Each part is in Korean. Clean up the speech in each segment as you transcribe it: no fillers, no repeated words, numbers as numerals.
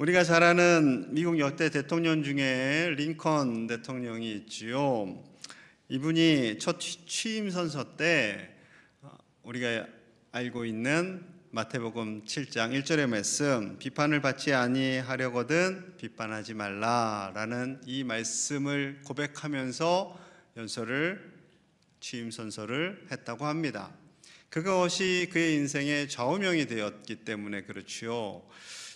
우리가 잘 아는 미국 역대 대통령 중에 링컨 대통령이 있지요. 이분이 첫 취임 선서 때 우리가 알고 있는 마태복음 7장 1절의 말씀, 비판을 받지 아니하려거든 비판하지 말라라는 이 말씀을 고백하면서 취임 선서를 했다고 합니다. 그것이 그의 인생의 좌우명이 되었기 때문에 그렇지요.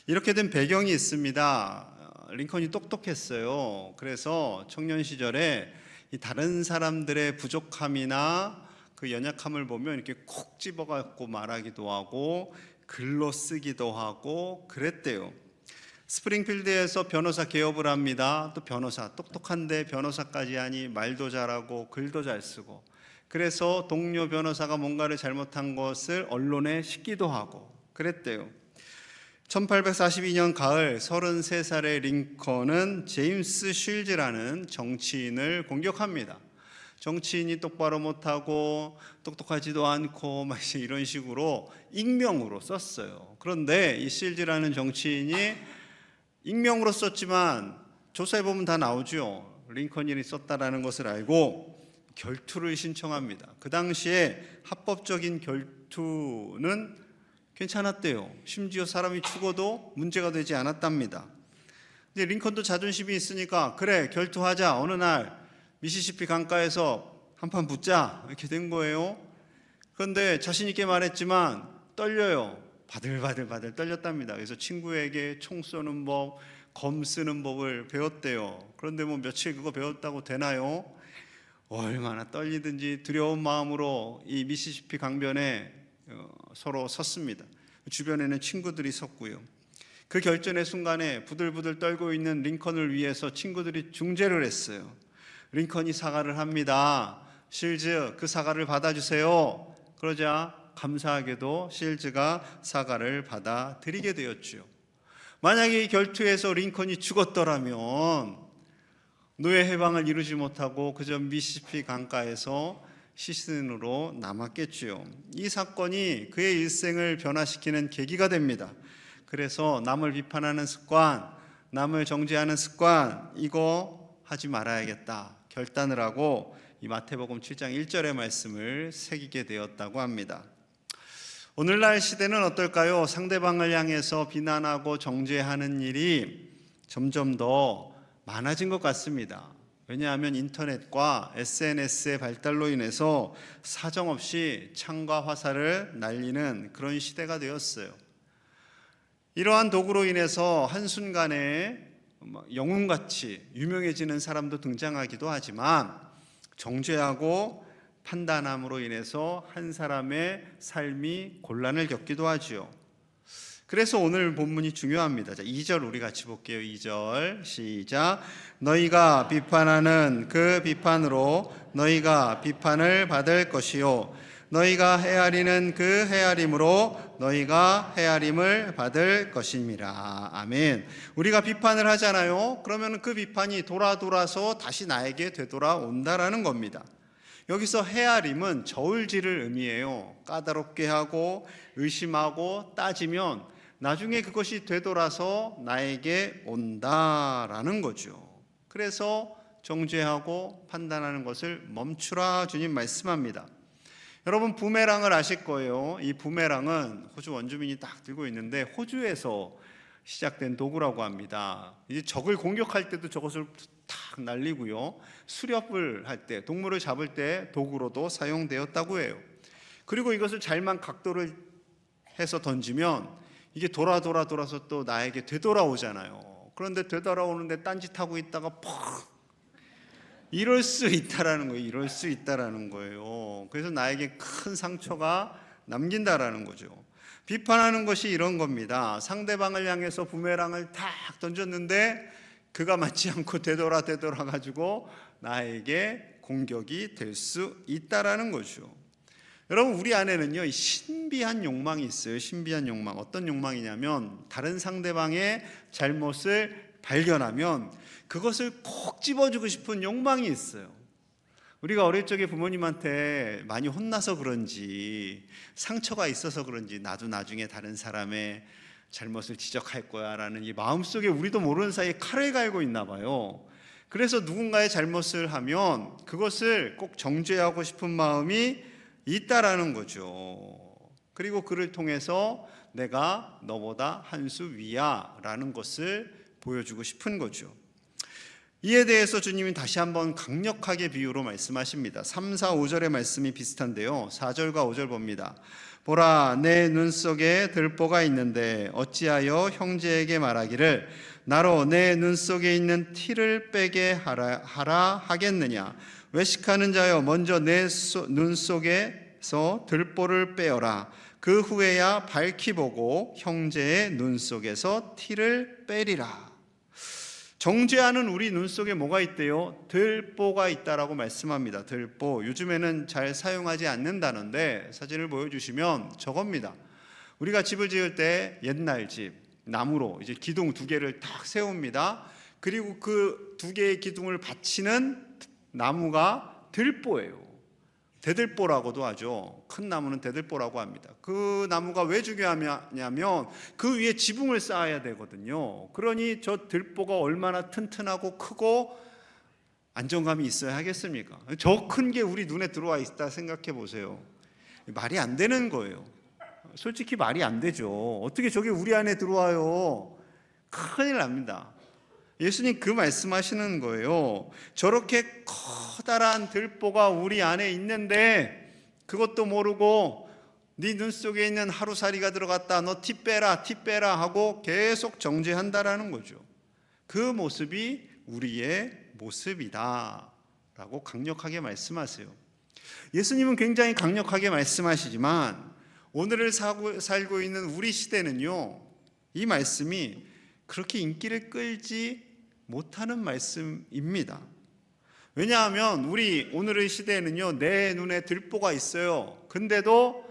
이렇게 된 배경이 있습니다. 링컨이 똑똑했어요. 그래서 청년 시절에 이 다른 사람들의 부족함이나 그 연약함을 보면 이렇게 콕 집어갖고 말하기도 하고 글로 쓰기도 하고 그랬대요. 스프링필드에서 변호사 개업을 합니다. 또 변호사, 똑똑한데 변호사까지 하니 말도 잘하고 글도 잘 쓰고, 그래서 동료 변호사가 뭔가를 잘못한 것을 언론에 싣기도 하고 그랬대요. 1842년 가을 33살의 링컨은 제임스 쉴즈라는 정치인을 공격합니다. 정치인이 똑바로 못하고 똑똑하지도 않고 막 이런 식으로 익명으로 썼어요. 그런데 이 쉴즈라는 정치인이 익명으로 썼지만 조사해보면 다 나오죠. 링컨이 썼다라는 것을 알고 결투를 신청합니다. 그 당시에 합법적인 결투는 괜찮았대요. 심지어 사람이 죽어도 문제가 되지 않았답니다. 근데 링컨도 자존심이 있으니까 그래 결투하자. 어느 날 미시시피 강가에서 한판 붙자 이렇게 된 거예요. 그런데 자신 있게 말했지만 떨려요. 바들바들 떨렸답니다. 그래서 친구에게 총 쏘는 법, 검 쓰는 법을 배웠대요. 그런데 뭐 며칠 그거 배웠다고 되나요? 얼마나 떨리든지 두려운 마음으로 이 미시시피 강변에 서로 섰습니다. 주변에는 친구들이 섰고요. 그 결전의 순간에 부들부들 떨고 있는 링컨을 위해서 친구들이 중재를 했어요. 링컨이 사과를 합니다. 쉴즈, 그 사과를 받아주세요. 그러자 감사하게도 쉴즈가 사과를 받아들이게 되었죠. 만약에 이 결투에서 링컨이 죽었더라면 노예 해방을 이루지 못하고 그저 미시시피 강가에서 시신으로 남았겠지요. 이 사건이 그의 일생을 변화시키는 계기가 됩니다. 그래서 남을 비판하는 습관, 남을 정죄하는 습관, 이거 하지 말아야겠다 결단을 하고 이 마태복음 7장 1절의 말씀을 새기게 되었다고 합니다. 오늘날 시대는 어떨까요? 상대방을 향해서 비난하고 정죄하는 일이 점점 더 많아진 것 같습니다. 왜냐하면 인터넷과 SNS의 발달로 인해서 사정없이 창과 화살을 날리는 그런 시대가 되었어요. 이러한 도구로 인해서 한순간에 영웅같이 유명해지는 사람도 등장하기도 하지만 정죄하고 판단함으로 인해서 한 사람의 삶이 곤란을 겪기도 하지요. 그래서 오늘 본문이 중요합니다. 자, 2절 우리 같이 볼게요. 2절 시작. 너희가 비판하는 그 비판으로 너희가 비판을 받을 것이요 너희가 헤아리는 그 헤아림으로 너희가 헤아림을 받을 것입니다. 아멘. 우리가 비판을 하잖아요. 그러면 그 비판이 돌아서 다시 나에게 되돌아온다라는 겁니다. 여기서 헤아림은 저울질을 의미해요. 까다롭게 하고 의심하고 따지면 나중에 그것이 되돌아서 나에게 온다라는 거죠. 그래서 정죄하고 판단하는 것을 멈추라 주님 말씀합니다. 여러분 부메랑을 아실 거예요. 이 부메랑은 호주 원주민이 딱 들고 있는데 호주에서 시작된 도구라고 합니다. 이제 적을 공격할 때도 저것을 탁 날리고요. 수렵을 할 때, 동물을 잡을 때 도구로도 사용되었다고 해요. 그리고 이것을 잘만 각도를 해서 던지면 이게 돌아서 또 나에게 되돌아오잖아요. 그런데 되돌아오는데 딴짓하고 있다가 퍽 이럴 수 있다라는 거예요. 이럴 수 있다라는 거예요. 그래서 나에게 큰 상처가 남긴다라는 거죠. 비판하는 것이 이런 겁니다. 상대방을 향해서 부메랑을 탁 던졌는데 그가 맞지 않고 되돌아가지고 나에게 공격이 될 수 있다라는 거죠. 여러분 우리 안에는요 신비한 욕망이 있어요. 신비한 욕망. 어떤 욕망이냐면 다른 상대방의 잘못을 발견하면 그것을 콕 집어주고 싶은 욕망이 있어요. 우리가 어릴 적에 부모님한테 많이 혼나서 그런지 상처가 있어서 그런지 나도 나중에 다른 사람의 잘못을 지적할 거야 라는 이 마음속에 우리도 모르는 사이에 칼을 갈고 있나 봐요. 그래서 누군가의 잘못을 하면 그것을 꼭 정죄하고 싶은 마음이 있다라는 거죠. 그리고 그를 통해서 내가 너보다 한 수 위야 라는 것을 보여주고 싶은 거죠. 이에 대해서 주님이 다시 한번 강력하게 비유로 말씀하십니다. 3, 4, 5절의 말씀이 비슷한데요. 4절과 5절 봅니다. 보라, 내 눈 속에 들보가 있는데 어찌하여 형제에게 말하기를 나로 내 눈 속에 있는 티를 빼게 하라 하겠느냐. 외식하는 자여, 먼저 내 눈 속에서 들보를 빼어라. 그 후에야 밝히 보고 형제의 눈 속에서 티를 빼리라. 정죄하는 우리 눈 속에 뭐가 있대요? 들보가 있다라고 말씀합니다. 들보, 요즘에는 잘 사용하지 않는 단어인데 사진을 보여주시면 저겁니다. 우리가 집을 지을 때 옛날 집 나무로 이제 기둥 2개를 딱 세웁니다. 그리고 그 2개의 기둥을 받치는 나무가 들보예요. 대들보라고도 하죠. 큰 나무는 대들보라고 합니다. 그 나무가 왜 중요하냐면 그 위에 지붕을 쌓아야 되거든요. 그러니 저 들보가 얼마나 튼튼하고 크고 안정감이 있어야 하겠습니까? 저 큰 게 우리 눈에 들어와 있다 생각해 보세요. 말이 안 되는 거예요. 솔직히 말이 안 되죠. 어떻게 저게 우리 안에 들어와요? 큰일 납니다. 예수님 그 말씀하시는 거예요. 저렇게 커다란 들보가 우리 안에 있는데 그것도 모르고 네 눈 속에 있는 하루살이가 들어갔다, 너 티 빼라 하고 계속 정죄한다라는 거죠. 그 모습이 우리의 모습이다 라고 강력하게 말씀하세요. 예수님은 굉장히 강력하게 말씀하시지만 오늘을 살고 있는 우리 시대는요, 이 말씀이 그렇게 인기를 끌지 못하는 말씀입니다. 왜냐하면 우리 오늘의 시대에는요, 내 눈에 들보가 있어요. 근데도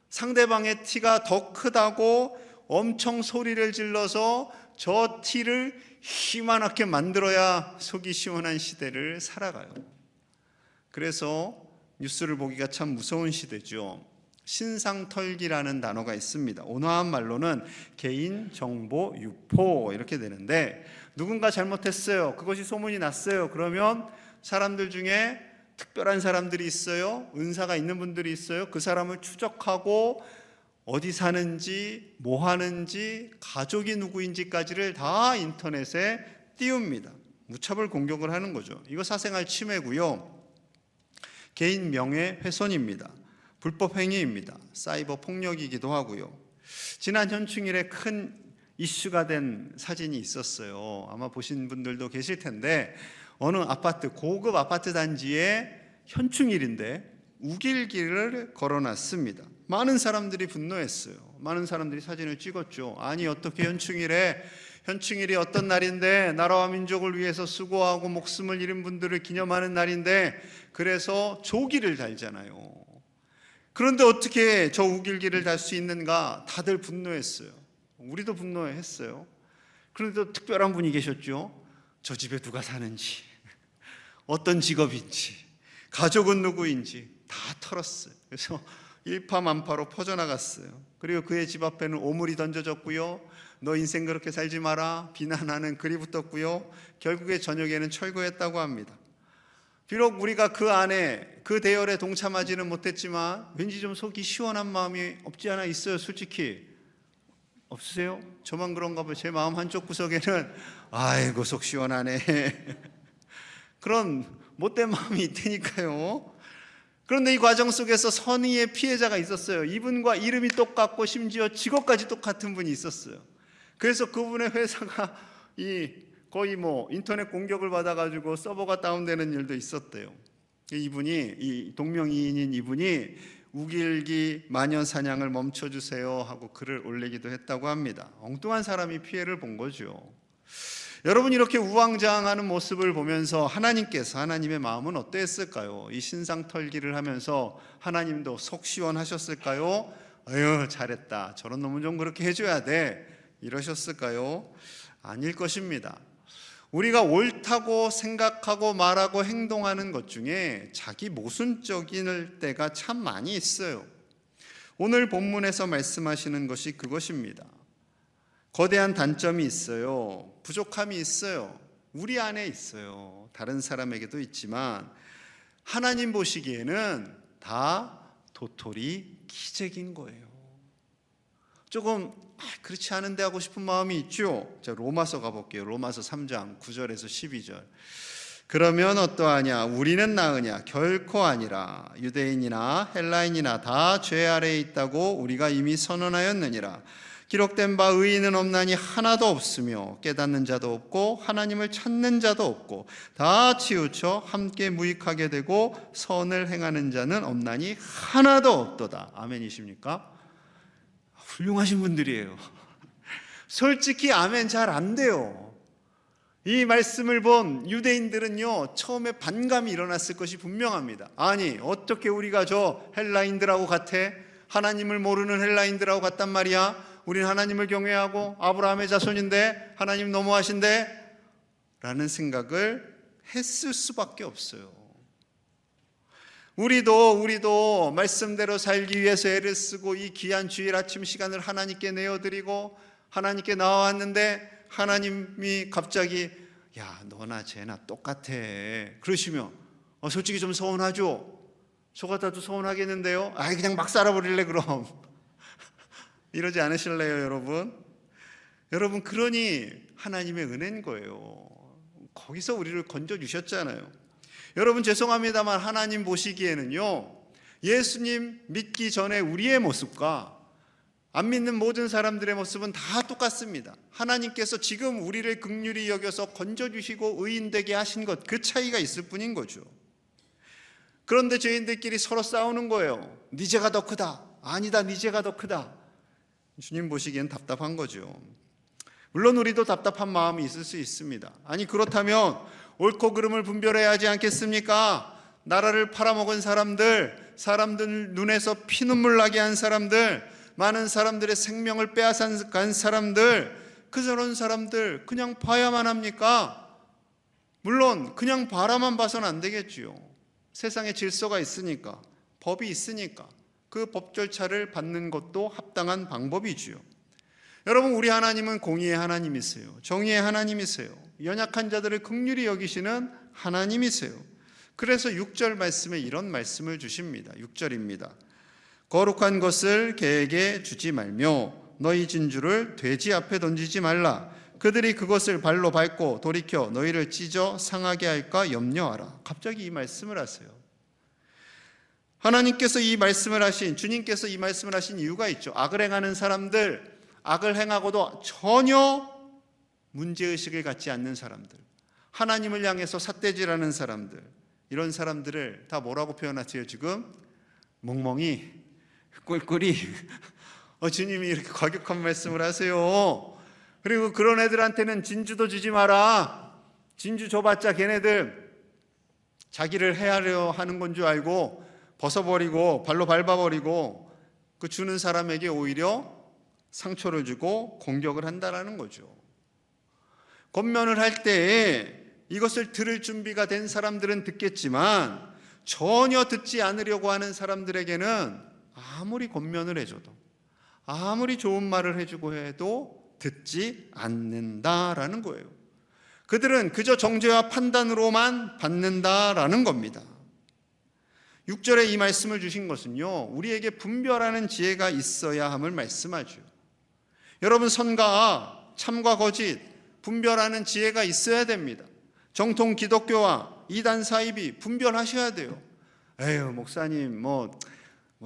상대방의 티가 더 크다고 엄청 소리를 질러서 저 티를 희만하게 만들어야 속이 시원한 시대를 살아가요. 그래서 뉴스를 보기가 참 무서운 시대죠. 신상털기라는 단어가 있습니다. 온화한 말로는 개인정보 유포 이렇게 되는데, 누군가 잘못했어요. 그것이 소문이 났어요. 그러면 사람들 중에 특별한 사람들이 있어요. 은사가 있는 분들이 있어요. 그 사람을 추적하고 어디 사는지, 뭐 하는지, 가족이 누구인지까지를 다 인터넷에 띄웁니다. 무차별 공격을 하는 거죠. 이거 사생활 침해고요. 개인 명예 훼손입니다. 불법 행위입니다. 사이버 폭력이기도 하고요. 지난 현충일에 큰 이슈가 된 사진이 있었어요. 아마 보신 분들도 계실 텐데, 어느 아파트, 고급 아파트 단지에 현충일인데 우길기를 걸어놨습니다. 많은 사람들이 분노했어요. 많은 사람들이 사진을 찍었죠. 아니 어떻게 현충일이 어떤 날인데, 나라와 민족을 위해서 수고하고 목숨을 잃은 분들을 기념하는 날인데 그래서 조기를 달잖아요. 그런데 어떻게 저 우길기를 달 수 있는가? 다들 분노했어요. 우리도 분노했어요. 그런데 또 특별한 분이 계셨죠. 저 집에 누가 사는지, 어떤 직업인지, 가족은 누구인지 다 털었어요. 그래서 일파만파로 퍼져나갔어요. 그리고 그의 집 앞에는 오물이 던져졌고요. 너 인생 그렇게 살지 마라 비난하는 글이 붙었고요. 결국에 저녁에는 철거했다고 합니다. 비록 우리가 그 안에 그 대열에 동참하지는 못했지만 왠지 좀 속이 시원한 마음이 없지 않아 있어요. 솔직히 없으세요? 저만 그런가 봐요. 제 마음 한쪽 구석에는 아이고 속 시원하네 그런 못된 마음이 있다니까요. 그런데 이 과정 속에서 선의의 피해자가 있었어요. 이분과 이름이 똑같고 심지어 직업까지 똑같은 분이 있었어요. 그래서 그분의 회사가 거의 인터넷 공격을 받아가지고 서버가 다운되는 일도 있었대요. 이 동명이인인 이분이 우길기 마녀 사냥을 멈춰주세요 하고 글을 올리기도 했다고 합니다. 엉뚱한 사람이 피해를 본 거죠. 여러분, 이렇게 우왕좌왕하는 모습을 보면서 하나님의 마음은 어땠을까요? 이 신상털기를 하면서 하나님도 속 시원하셨을까요? 아유 잘했다, 저런 놈은 좀 그렇게 해줘야 돼, 이러셨을까요? 아닐 것입니다. 우리가 옳다고 생각하고 말하고 행동하는 것 중에 자기 모순적일 때가 참 많이 있어요. 오늘 본문에서 말씀하시는 것이 그것입니다. 거대한 단점이 있어요. 부족함이 있어요. 우리 안에 있어요. 다른 사람에게도 있지만 하나님 보시기에는 다 도토리 기적인 거예요. 조금 그렇지 않은데 하고 싶은 마음이 있죠. 자, 로마서 가볼게요. 로마서 3장 9절에서 12절. 그러면 어떠하냐? 우리는 나으냐? 결코 아니라. 유대인이나 헬라인이나 다 죄 아래에 있다고 우리가 이미 선언하였느니라. 기록된 바 의인은 없나니 하나도 없으며 깨닫는 자도 없고 하나님을 찾는 자도 없고 다 치우쳐 함께 무익하게 되고 선을 행하는 자는 없나니 하나도 없도다. 아멘이십니까? 훌륭하신 분들이에요. 솔직히 아멘 잘 안 돼요. 이 말씀을 본 유대인들은요, 처음에 반감이 일어났을 것이 분명합니다. 아니, 어떻게 우리가 저 헬라인들하고 같아? 하나님을 모르는 헬라인들하고 같단 말이야? 우린 하나님을 경외하고 아브라함의 자손인데 하나님 너무하신데? 라는 생각을 했을 수밖에 없어요. 우리도 말씀대로 살기 위해서 애를 쓰고 이 귀한 주일 아침 시간을 하나님께 내어드리고 하나님께 나와왔는데 하나님이 갑자기 야, 너나 쟤나 똑같아 그러시면 솔직히 좀 서운하죠? 저 같아도 서운하겠는데요? 그냥 막 살아버릴래 그럼. 이러지 않으실래요, 여러분? 여러분, 그러니 하나님의 은혜인 거예요. 거기서 우리를 건져주셨잖아요. 여러분, 죄송합니다만 하나님 보시기에는요, 예수님 믿기 전에 우리의 모습과 안 믿는 모든 사람들의 모습은 다 똑같습니다. 하나님께서 지금 우리를 긍휼히 여겨서 건져주시고 의인되게 하신 것, 그 차이가 있을 뿐인 거죠. 그런데 죄인들끼리 서로 싸우는 거예요. 네 죄가 더 크다. 아니다, 네 죄가 더 크다. 주님 보시기엔 답답한 거죠. 물론 우리도 답답한 마음이 있을 수 있습니다. 아니, 그렇다면 옳고 그름을 분별해야 하지 않겠습니까? 나라를 팔아먹은 사람들 눈에서 피눈물 나게 한 사람들, 많은 사람들의 생명을 빼앗아간 사람들, 그런 사람들 그냥 봐야만 합니까? 물론 그냥 바라만 봐서는 안 되겠지요. 세상에 질서가 있으니까, 법이 있으니까 그 법 절차를 받는 것도 합당한 방법이지요. 여러분, 우리 하나님은 공의의 하나님이세요. 정의의 하나님이세요. 연약한 자들을 긍휼히 여기시는 하나님이세요. 그래서 6절 말씀에 이런 말씀을 주십니다. 6절입니다. 거룩한 것을 개에게 주지 말며 너희 진주를 돼지 앞에 던지지 말라. 그들이 그것을 발로 밟고 돌이켜 너희를 찢어 상하게 할까 염려하라. 갑자기 이 말씀을 하세요. 하나님께서 이 말씀을 하신, 주님께서 이 말씀을 하신 이유가 있죠. 악을 행하는 사람들, 악을 행하고도 전혀 문제의식을 갖지 않는 사람들, 하나님을 향해서 삿대질하는 사람들, 이런 사람들을 다 뭐라고 표현하세요 지금? 멍멍이, 꿀꿀이. 주님이 이렇게 과격한 말씀을 하세요. 그리고 그런 애들한테는 진주도 주지 마라. 진주 줘봤자 걔네들 자기를 해하려 하는 건 줄 알고 벗어버리고 발로 밟아버리고 그 주는 사람에게 오히려 상처를 주고 공격을 한다라는 거죠. 권면을 할 때에 이것을 들을 준비가 된 사람들은 듣겠지만 전혀 듣지 않으려고 하는 사람들에게는 아무리 권면을 해줘도 아무리 좋은 말을 해주고 해도 듣지 않는다라는 거예요. 그들은 그저 정죄와 판단으로만 받는다라는 겁니다. 6절에 이 말씀을 주신 것은요, 우리에게 분별하는 지혜가 있어야 함을 말씀하죠. 여러분, 선과 참과 거짓 분별하는 지혜가 있어야 됩니다. 정통 기독교와 이단 사이비 분별하셔야 돼요. 에휴, 목사님 뭐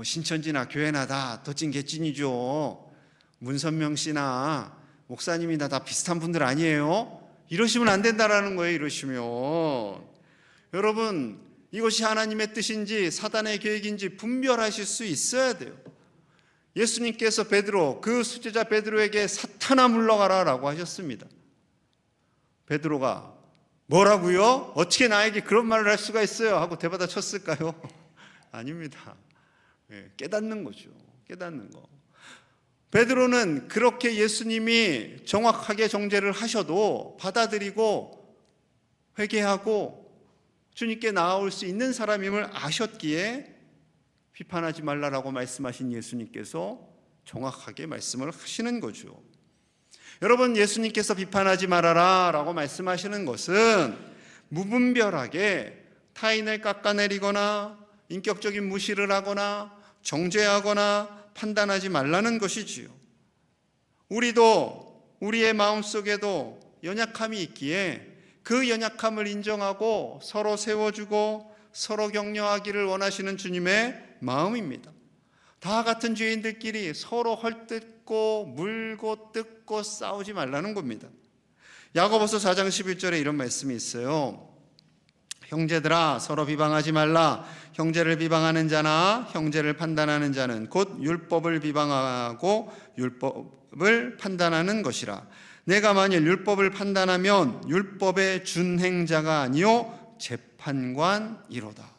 신천지나 교회나 다 덧진 개찐이죠. 문선명 씨나 목사님이나 다 비슷한 분들 아니에요? 이러시면 안 된다라는 거예요. 이러시면 여러분, 이것이 하나님의 뜻인지 사단의 계획인지 분별하실 수 있어야 돼요. 예수님께서 그 수제자 베드로에게 사탄아 물러가라 라고 하셨습니다. 베드로가 뭐라고요? 어떻게 나에게 그런 말을 할 수가 있어요? 하고 대받아 쳤을까요? 아닙니다. 깨닫는 거죠. 깨닫는 거. 베드로는 그렇게 예수님이 정확하게 정죄를 하셔도 받아들이고 회개하고 주님께 나아올 수 있는 사람임을 아셨기에 비판하지 말라라고 말씀하신 예수님께서 정확하게 말씀을 하시는 거죠. 여러분, 예수님께서 비판하지 말아라 라고 말씀하시는 것은 무분별하게 타인을 깎아내리거나 인격적인 무시를 하거나 정죄하거나 판단하지 말라는 것이지요. 우리도 우리의 마음속에도 연약함이 있기에 그 연약함을 인정하고 서로 세워주고 서로 격려하기를 원하시는 주님의 마음입니다. 다 같은 죄인들끼리 서로 헐뜯고 물고 뜯고 싸우지 말라는 겁니다. 야고보서 4장 11절에 이런 말씀이 있어요. 형제들아, 서로 비방하지 말라. 형제를 비방하는 자나 형제를 판단하는 자는 곧 율법을 비방하고 율법을 판단하는 것이라. 내가 만일 율법을 판단하면 율법의 준행자가 아니요 재판관이로다.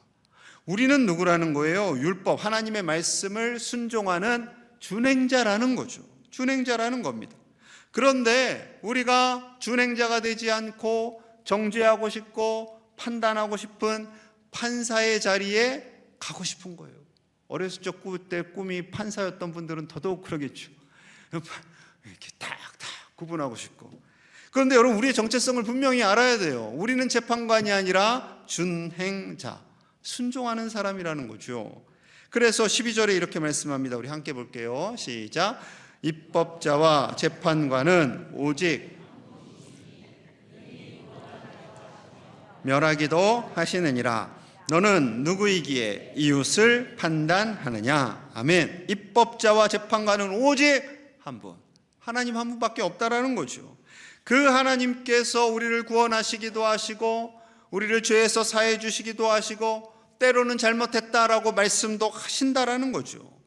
우리는 누구라는 거예요? 율법, 하나님의 말씀을 순종하는 준행자라는 거죠. 준행자라는 겁니다. 그런데 우리가 준행자가 되지 않고 정죄하고 싶고 판단하고 싶은 판사의 자리에 가고 싶은 거예요. 어렸을 적 때 꿈이 판사였던 분들은 더더욱 그러겠죠. 이렇게 탁탁 구분하고 싶고. 그런데 여러분, 우리의 정체성을 분명히 알아야 돼요. 우리는 재판관이 아니라 준행자, 순종하는 사람이라는 거죠. 그래서 12절에 이렇게 말씀합니다. 우리 함께 볼게요. 시작. 입법자와 재판관은 오직 멸하기도 하시느니라. 너는 누구이기에 이웃을 판단하느냐. 아멘. 입법자와 재판관은 오직 한 분, 하나님 한 분밖에 없다라는 거죠. 그 하나님께서 우리를 구원하시기도 하시고 우리를 죄에서 사해 주시기도 하시고 때로는 잘못했다라고 말씀도 하신다라는 거죠.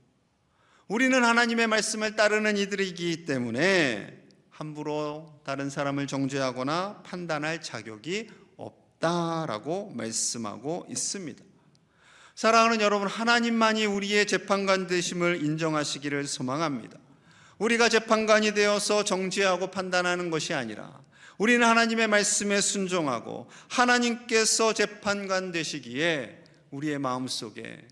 우리는 하나님의 말씀을 따르는 이들이기 때문에 함부로 다른 사람을 정죄하거나 판단할 자격이 없다라고 말씀하고 있습니다. 사랑하는 여러분, 하나님만이 우리의 재판관 되심을 인정하시기를 소망합니다. 우리가 재판관이 되어서 정죄하고 판단하는 것이 아니라 우리는 하나님의 말씀에 순종하고 하나님께서 재판관 되시기에 우리의 마음속에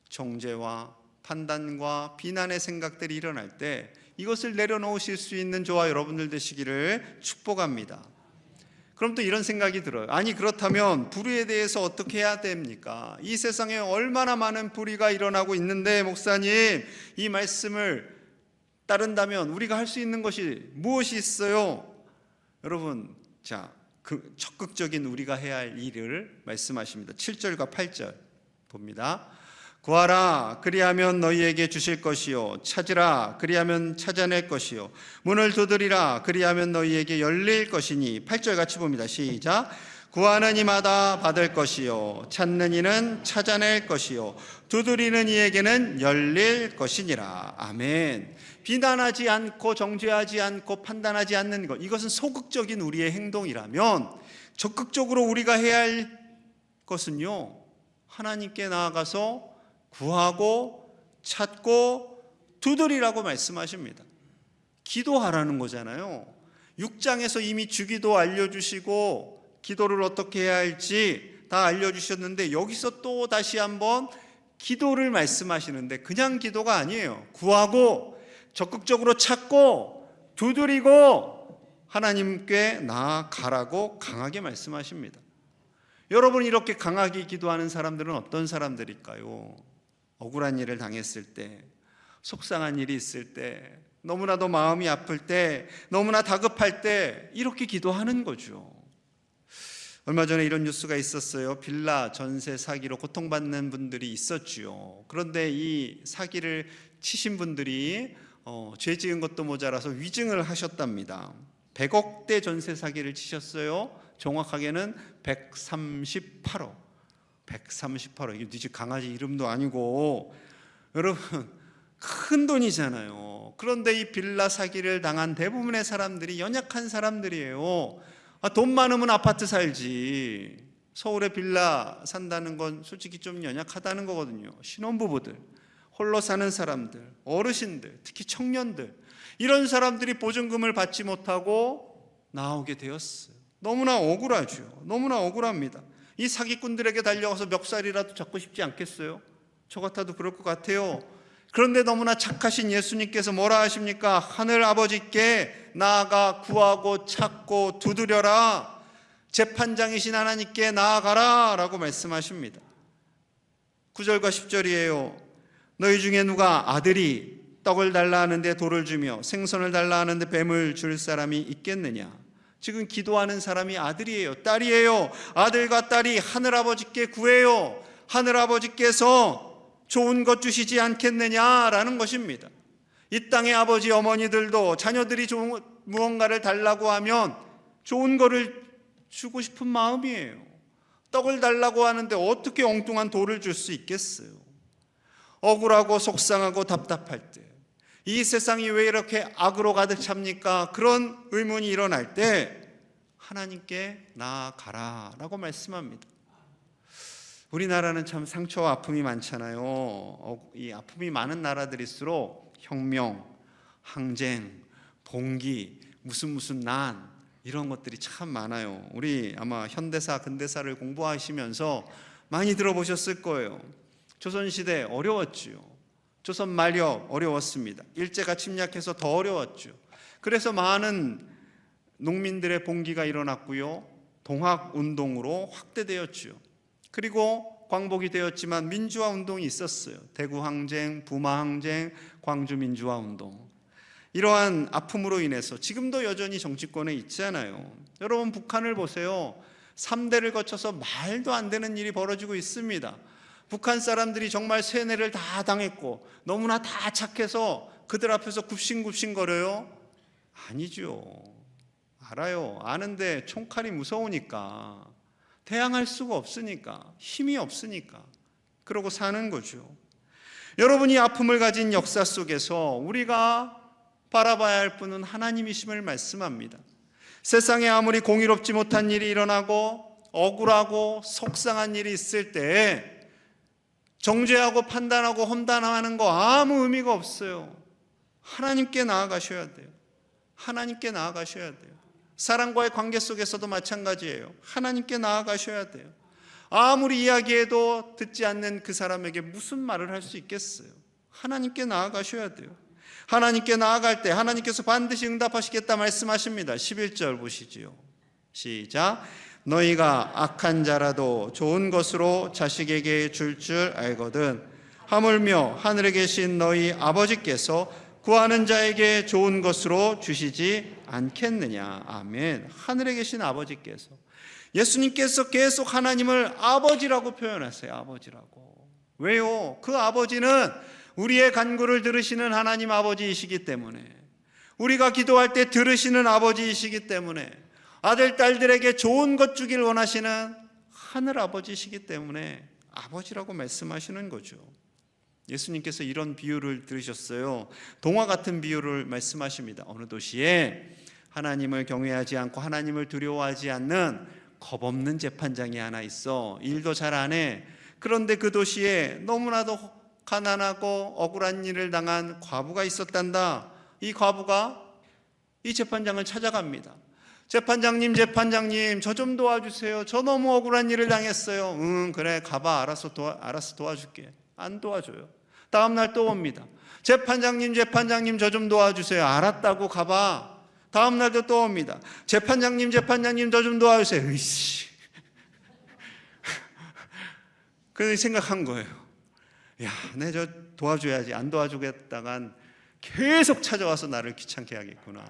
정죄와 판단과 비난의 생각들이 일어날 때 이것을 내려놓으실 수 있는 저와 여러분들 되시기를 축복합니다. 그럼 또 이런 생각이 들어요. 아니, 그렇다면 불의에 대해서 어떻게 해야 됩니까? 이 세상에 얼마나 많은 불의가 일어나고 있는데 목사님, 이 말씀을 따른다면 우리가 할 수 있는 것이 무엇이 있어요? 여러분, 자, 그 적극적인 우리가 해야 할 일을 말씀하십니다. 7절과 8절 봅니다. 구하라, 그리하면 너희에게 주실 것이요, 찾으라, 그리하면 찾아낼 것이요, 문을 두드리라, 그리하면 너희에게 열릴 것이니. 8절 같이 봅니다. 시작. 구하는 이마다 받을 것이요, 찾는 이는 찾아낼 것이요, 두드리는 이에게는 열릴 것이니라. 아멘. 비난하지 않고 정죄하지 않고 판단하지 않는 것, 이것은 소극적인 우리의 행동이라면 적극적으로 우리가 해야 할 것은요, 하나님께 나아가서 구하고 찾고 두드리라고 말씀하십니다. 기도하라는 거잖아요. 6장에서 이미 주기도 알려주시고 기도를 어떻게 해야 할지 다 알려주셨는데 여기서 또 다시 한번 기도를 말씀하시는데 그냥 기도가 아니에요. 구하고 적극적으로 찾고 두드리고 하나님께 나아가라고 강하게 말씀하십니다. 여러분, 이렇게 강하게 기도하는 사람들은 어떤 사람들일까요? 억울한 일을 당했을 때, 속상한 일이 있을 때, 너무나도 마음이 아플 때, 너무나 다급할 때 이렇게 기도하는 거죠. 얼마 전에 이런 뉴스가 있었어요. 빌라 전세 사기로 고통받는 분들이 있었지요. 그런데 이 사기를 치신 분들이 죄 지은 것도 모자라서 위증을 하셨답니다. 100억대 전세 사기를 치셨어요. 정확하게는 138억. 138억. 이게 네 집 강아지 이름도 아니고, 여러분, 큰 돈이잖아요. 그런데 이 빌라 사기를 당한 대부분의 사람들이 연약한 사람들이에요. 돈 많으면 아파트 살지. 서울에 빌라 산다는 건 솔직히 좀 연약하다는 거거든요. 신혼부부들, 홀로 사는 사람들, 어르신들, 특히 청년들, 이런 사람들이 보증금을 받지 못하고 나오게 되었어요. 너무나 억울하죠. 너무나 억울합니다. 이 사기꾼들에게 달려가서 멱살이라도 잡고 싶지 않겠어요? 저 같아도 그럴 것 같아요. 그런데 너무나 착하신 예수님께서 뭐라 하십니까? 하늘 아버지께 나아가 구하고 찾고 두드려라. 재판장이신 하나님께 나아가라 라고 말씀하십니다. 9절과 10절이에요. 너희 중에 누가 아들이 떡을 달라 하는데 돌을 주며 생선을 달라 하는데 뱀을 줄 사람이 있겠느냐? 지금 기도하는 사람이 아들이에요, 딸이에요. 아들과 딸이 하늘아버지께 구해요. 하늘아버지께서 좋은 것 주시지 않겠느냐라는 것입니다. 이 땅의 아버지 어머니들도 자녀들이 무언가를 달라고 하면 좋은 거를 주고 싶은 마음이에요. 떡을 달라고 하는데 어떻게 엉뚱한 돌을 줄 수 있겠어요? 억울하고 속상하고 답답할 때, 이 세상이 왜 이렇게 악으로 가득 찹니까? 그런 의문이 일어날 때 하나님께 나아가라 라고 말씀합니다. 우리나라는 참 상처와 아픔이 많잖아요. 이 아픔이 많은 나라들일수록 혁명, 항쟁, 봉기, 무슨 난, 이런 것들이 참 많아요. 우리 아마 현대사, 근대사를 공부하시면서 많이 들어보셨을 거예요. 조선시대 어려웠지요. 조선 말려 어려웠습니다. 일제가 침략해서 더 어려웠죠. 그래서 많은 농민들의 봉기가 일어났고요. 동학운동으로 확대되었죠. 그리고 광복이 되었지만 민주화 운동이 있었어요. 대구항쟁, 부마항쟁, 광주민주화운동. 이러한 아픔으로 인해서 지금도 여전히 정치권에 있잖아요. 여러분 북한을 보세요. 3대를 거쳐서 말도 안 되는 일이 벌어지고 있습니다. 북한 사람들이 정말 세뇌를 다 당했고 너무나 다 착해서 그들 앞에서 굽신굽신거려요? 아니죠. 알아요. 아는데 총칼이 무서우니까, 대항할 수가 없으니까, 힘이 없으니까 그러고 사는 거죠. 여러분이 아픔을 가진 역사 속에서 우리가 바라봐야 할 분은 하나님이심을 말씀합니다. 세상에 아무리 공의롭지 못한 일이 일어나고 억울하고 속상한 일이 있을 때 정죄하고 판단하고 험담하는 거 아무 의미가 없어요. 하나님께 나아가셔야 돼요. 하나님께 나아가셔야 돼요. 사람과의 관계 속에서도 마찬가지예요. 하나님께 나아가셔야 돼요. 아무리 이야기해도 듣지 않는 그 사람에게 무슨 말을 할 수 있겠어요? 하나님께 나아가셔야 돼요. 하나님께 나아갈 때 하나님께서 반드시 응답하시겠다 말씀하십니다. 11절 보시지요. 시작. 너희가 악한 자라도 좋은 것으로 자식에게 줄 알거든 하물며 하늘에 계신 너희 아버지께서 구하는 자에게 좋은 것으로 주시지 않겠느냐. 아멘. 하늘에 계신 아버지께서, 예수님께서 계속 하나님을 아버지라고 표현하세요. 아버지라고. 왜요? 그 아버지는 우리의 간구를 들으시는 하나님 아버지이시기 때문에, 우리가 기도할 때 들으시는 아버지이시기 때문에, 아들 딸들에게 좋은 것 주길 원하시는 하늘 아버지이시기 때문에 아버지라고 말씀하시는 거죠. 예수님께서 이런 비유를 들으셨어요. 동화 같은 비유를 말씀하십니다. 어느 도시에 하나님을 경외하지 않고 하나님을 두려워하지 않는 겁없는 재판장이 하나 있어. 일도 잘 안 해. 그런데 그 도시에 너무나도 가난하고 억울한 일을 당한 과부가 있었단다. 이 과부가 이 재판장을 찾아갑니다. 재판장님, 저 좀 도와주세요. 저 너무 억울한 일을 당했어요. 그래, 가봐. 알아서 도와줄게. 안 도와줘요. 다음 날 또 옵니다. 재판장님, 저 좀 도와주세요. 알았다고 가봐. 다음 날도 또 옵니다. 재판장님, 저 좀 도와주세요. 으이씨. 그래서 생각한 거예요. 야, 내 저 도와줘야지. 안 도와주겠다간 계속 찾아와서 나를 귀찮게 하겠구나.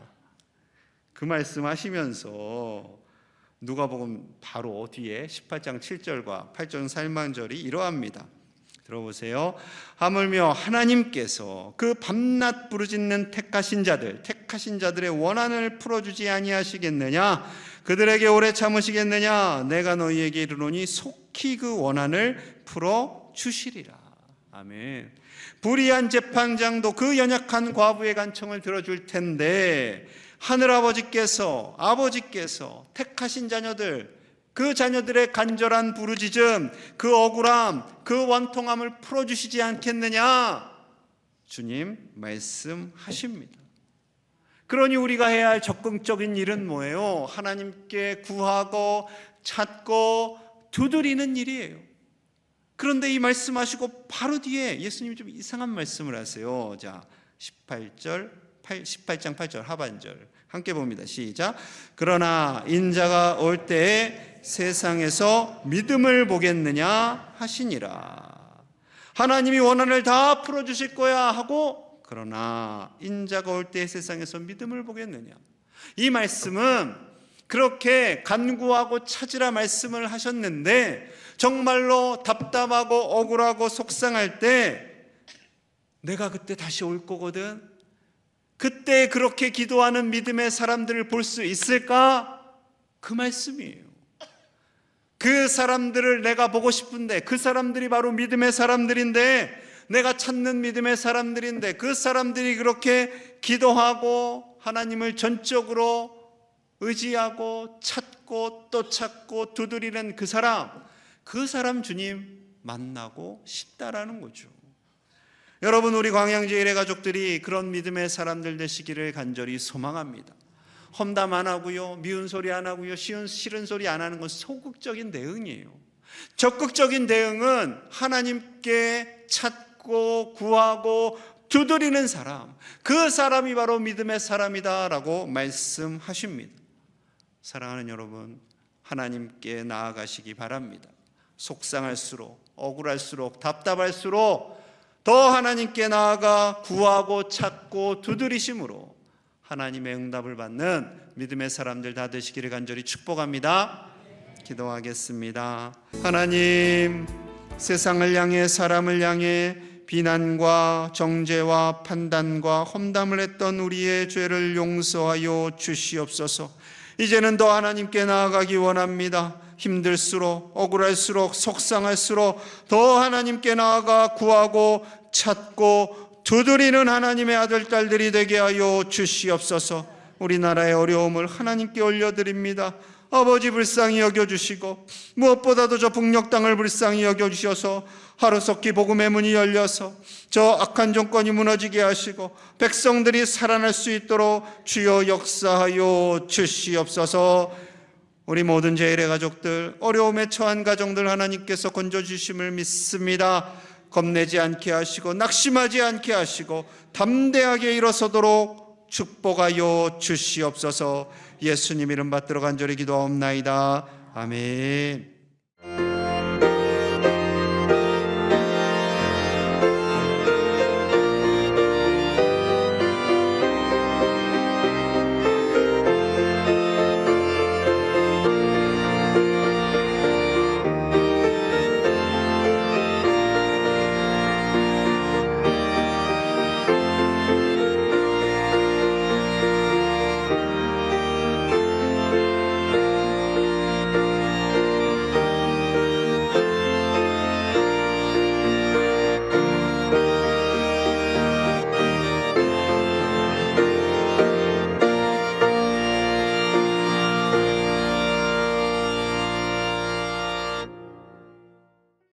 그 말씀 하시면서 누가복음 바로 뒤에 18장 7절과 8절 살만절이 이러합니다. 들어보세요. 하물며 하나님께서 그 밤낮 부르짖는 택하신 자들의 원한을 풀어주지 아니하시겠느냐? 그들에게 오래 참으시겠느냐? 내가 너희에게 이르노니 속히 그 원한을 풀어주시리라. 아멘. 불의한 재판장도 그 연약한 과부의 간청을 들어줄 텐데, 하늘아버지께서, 아버지께서 택하신 자녀들, 그 자녀들의 간절한 부르짖음, 그 억울함, 그 원통함을 풀어주시지 않겠느냐? 주님 말씀하십니다. 그러니 우리가 해야 할 적극적인 일은 뭐예요? 하나님께 구하고 찾고 두드리는 일이에요. 그런데 이 말씀하시고 바로 뒤에 예수님이 좀 이상한 말씀을 하세요. 자, 18장 8절 하반절 함께 봅니다. 시작. 그러나 인자가 올 때에 세상에서 믿음을 보겠느냐 하시니라. 하나님이 원한을 다 풀어주실 거야 하고, 그러나 인자가 올 때에 세상에서 믿음을 보겠느냐. 이 말씀은 그렇게 간구하고 찾으라 말씀을 하셨는데, 정말로 답답하고 억울하고 속상할 때 내가 그때 다시 올 거거든, 그때 그렇게 기도하는 믿음의 사람들을 볼 수 있을까? 그 말씀이에요. 그 사람들을 내가 보고 싶은데, 그 사람들이 바로 믿음의 사람들인데, 내가 찾는 믿음의 사람들인데, 그 사람들이 그렇게 기도하고 하나님을 전적으로 의지하고 찾고 또 찾고 두드리는 그 사람 주님 만나고 싶다라는 거죠. 여러분, 우리 광양제일의 가족들이 그런 믿음의 사람들 되시기를 간절히 소망합니다. 험담 안 하고요, 미운 소리 안 하고요, 싫은 소리 안 하는 건 소극적인 대응이에요. 적극적인 대응은 하나님께 찾고 구하고 두드리는 사람, 그 사람이 바로 믿음의 사람이다라고 말씀하십니다. 사랑하는 여러분, 하나님께 나아가시기 바랍니다. 속상할수록, 억울할수록, 답답할수록 더 하나님께 나아가 구하고 찾고 두드리심으로 하나님의 응답을 받는 믿음의 사람들 다 되시기를 간절히 축복합니다. 기도하겠습니다. 하나님, 세상을 향해, 사람을 향해 비난과 정죄와 판단과 험담을 했던 우리의 죄를 용서하여 주시옵소서. 이제는 더 하나님께 나아가기 원합니다. 힘들수록, 억울할수록, 속상할수록 더 하나님께 나아가 구하고 찾고 두드리는 하나님의 아들, 딸들이 되게 하여 주시옵소서. 우리나라의 어려움을 하나님께 올려드립니다. 아버지, 불쌍히 여겨주시고, 무엇보다도 저 북녘 땅을 불쌍히 여겨주셔서 하루속히 복음의 문이 열려서 저 악한 정권이 무너지게 하시고 백성들이 살아날 수 있도록 주여 역사하여 주시옵소서. 우리 모든 제일의 가족들, 어려움에 처한 가정들 하나님께서 건져주심을 믿습니다. 겁내지 않게 하시고 낙심하지 않게 하시고 담대하게 일어서도록 축복하여 주시옵소서. 예수님 이름 받들어 간절히 기도하옵나이다. 아멘.